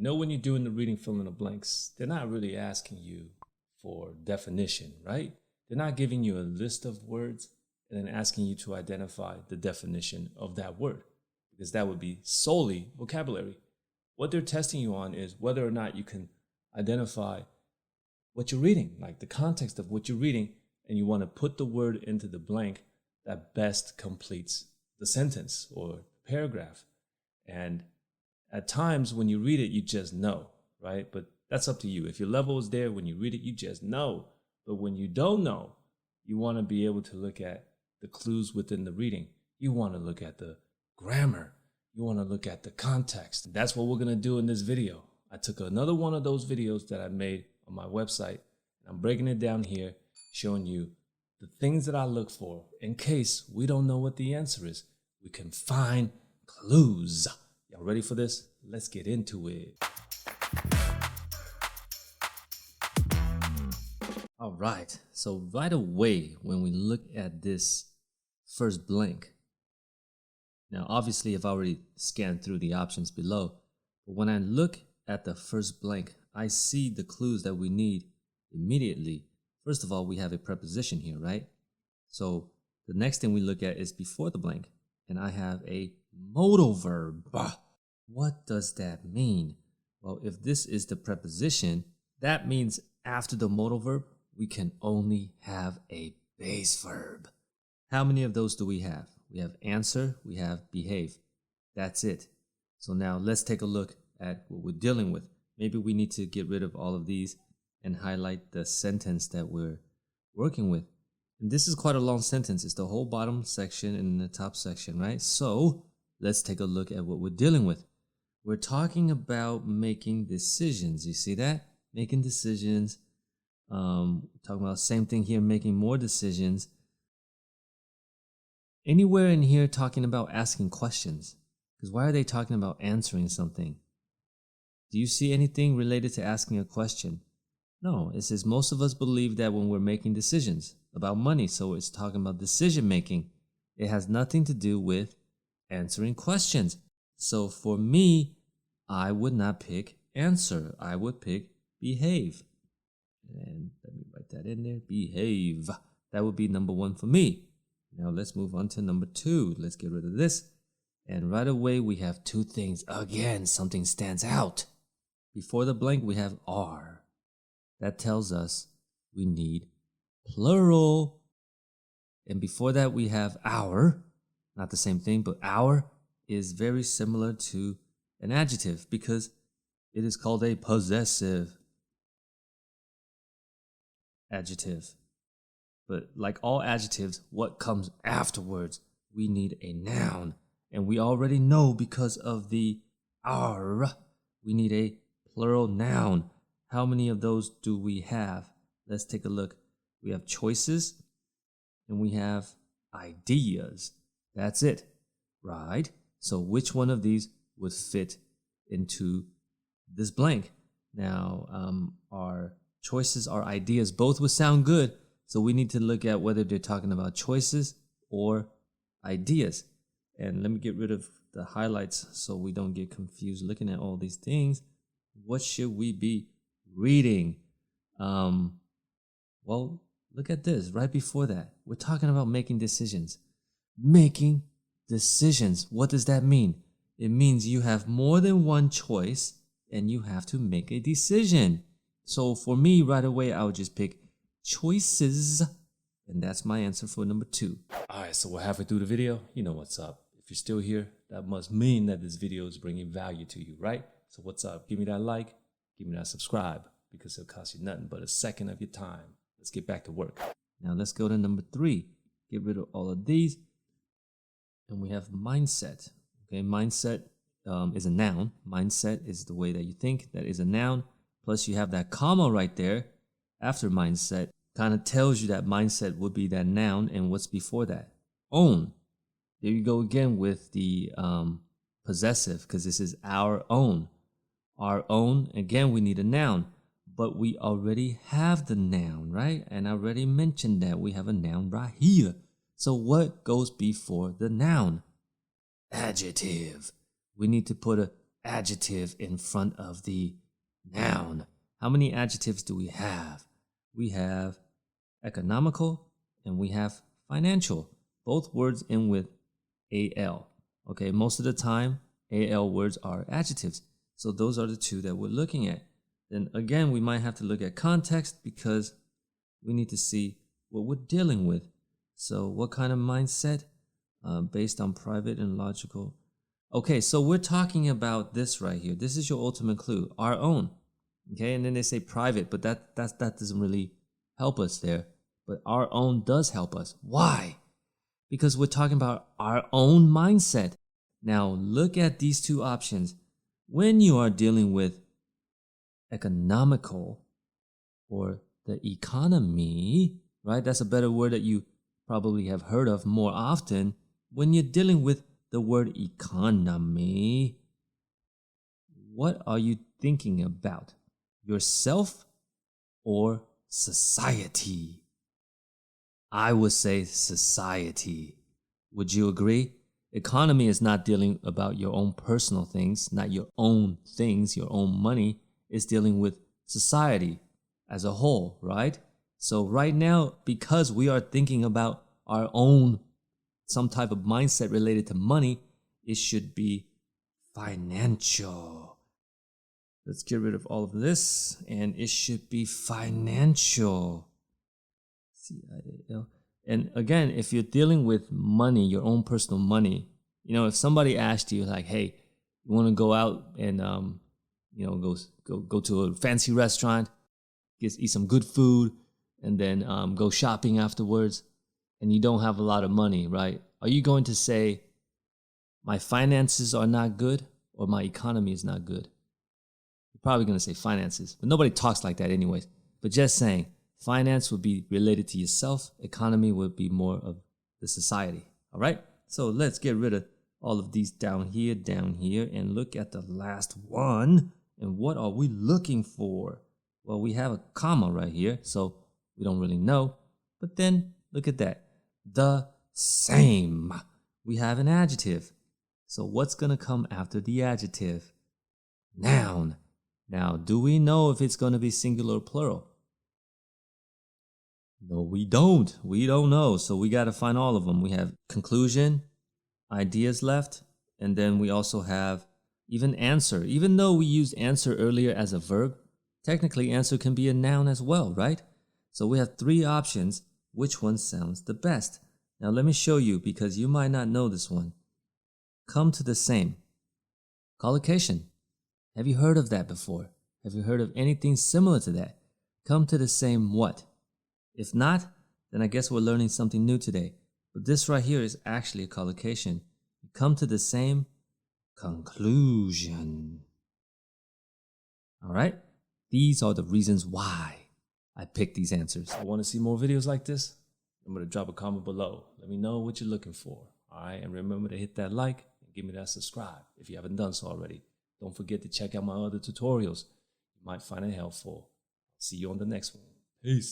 You know, when you're doing the reading fill in the blanks, they're not really asking you for definition, right? They're not giving you a list of words and then asking you to identify the definition of that word, because that would be solely vocabulary. What they're testing you on is whether or not you can identify what you're reading, like the context of what you're reading, and you want to put the word into the blank that best completes the sentence or paragraph. And at times when you read it, you just know, right? But that's up to you. If your level is there, when you read it, you just know. But when you don't know, you want to be able to look at the clues within the reading. You want to look at the grammar. You want to look at the context. That's what we're going to do in this video. I took another one of those videos that I made on my website, and I'm breaking it down here, showing you the things that I look for in case we don't know what the answer is. We can find clues. Y'all ready for this? Let's get into it. All right, so right away when we look at this first blank, now obviously I've already scanned through the options below, but when I look at the first blank, I see the clues that we need immediately. First of all, we have a preposition here, right? So the next thing we look at is before the blank, and I have a modal verb. What does that mean? Well, if this is the preposition, that means after the modal verb, we can only have a base verb. How many of those do we have? We have answer, we have behave. That's it. So now let's take a look at what we're dealing with. Maybe we need to get rid of all of these and highlight the sentence that we're working with. And this is quite a long sentence. It's the whole bottom section and the top section, right? So let's take a look at what we're dealing with. We're talking about making decisions. You see that? Making decisions. Talking about same thing here, making more decisions. Anywhere in here talking about asking questions? Because why are they talking about answering something? Do you see anything related to asking a question? No, it says most of us believe that when we're making decisions about money, so it's talking about decision making. It has nothing to do with answering questions. So for me, I would not pick answer. I would pick behave. And let me write that in there, behave. That would be number one for me. Now let's move on to number two. Let's get rid of this. And right away we have two things. Again, something stands out. Before the blank we have are. That tells us we need plural. And before that we have our. Not the same thing, but our is very similar to an adjective because it is called a possessive adjective. But like all adjectives, what comes afterwards? We need a noun. And we already know because of the are, we need a plural noun. How many of those do we have? Let's take a look. We have choices and we have ideas. That's it, right? So which one of these would fit into this blank? Now, our choices, our ideas, both would sound good. So we need to look at whether they're talking about choices or ideas. And let me get rid of the highlights so we don't get confused looking at all these things. What should we be reading? Well, look at this right before that. We're talking about making decisions. Making decisions. What does that mean? It means you have more than one choice and you have to make a decision. So for me, right away, I would just pick choices. And that's my answer for number two. All right, so we're halfway through the video. You know what's up. If you're still here, that must mean that this video is bringing value to you, right? So what's up? Give me that like, give me that subscribe, because it'll cost you nothing but a second of your time. Let's get back to work. Now let's go to number three. Get rid of all of these. And we have mindset. Okay, mindset is a noun. Mindset is the way that you think. That is a noun. Plus you have that comma right there after mindset. Kind of tells you that mindset would be that noun, and what's before that? Own. There you go again with the possessive, because this is our own. Our own, again, we need a noun, but we already have the noun, right? And I already mentioned that we have a noun right here. So what goes before the noun? Adjective. We need to put a adjective in front of the noun. How many adjectives do we have? We have economical and we have financial. Both words end with AL. Okay, most of the time, AL words are adjectives. So those are the two that we're looking at. Then again, we might have to look at context because we need to see what we're dealing with. So what kind of mindset? Based on private and logical. Okay, so we're talking about this right here. This is your ultimate clue, our own. Okay, and then they say private, but that doesn't really help us there. But our own does help us. Why? Because we're talking about our own mindset. Now look at these two options. When you are dealing with economical or the economy, right? That's a better word that you probably have heard of more often. When you're dealing with the word economy, what are you thinking about? Yourself or society? I would say society. Would you agree? Economy is not dealing about your own personal things, not your own things, your own money. It's dealing with society as a whole, right? So right now, because we are thinking about our own some type of mindset related to money, it should be financial. Let's get rid of all of this, and it should be financial. C-I-A-L. And again, if you're dealing with money, your own personal money, you know, if somebody asked you like, hey, you want to go out and you know, go to a fancy restaurant, eat some good food, and then go shopping afterwards, and you don't have a lot of money, right? Are you going to say, my finances are not good or my economy is not good? You're probably going to say finances, but nobody talks like that anyways. But just saying, finance would be related to yourself. Economy would be more of the society. All right. So let's get rid of all of these down here, and look at the last one. And what are we looking for? Well, we have a comma right here, so we don't really know. But then look at that. The same. We have an adjective. So what's going to come after the adjective? Noun. Now, do we know if it's going to be singular or plural? No, we don't. We don't know. So we got to find all of them. We have conclusion, ideas left, and then we also have even answer. Even though we used answer earlier as a verb, technically answer can be a noun as well, right? So we have three options. Which one sounds the best? Now let me show you because you might not know this one. Come to the same. Collocation. Have you heard of that before? Have you heard of anything similar to that? Come to the same what? If not, then I guess we're learning something new today. But this right here is actually a collocation. You come to the same conclusion. All right? These are the reasons why I picked these answers. I want to see more videos like this? Remember to drop a comment below. Let me know what you're looking for. All right? And remember to hit that like and give me that subscribe if you haven't done so already. Don't forget to check out my other tutorials. You might find it helpful. See you on the next one. Peace.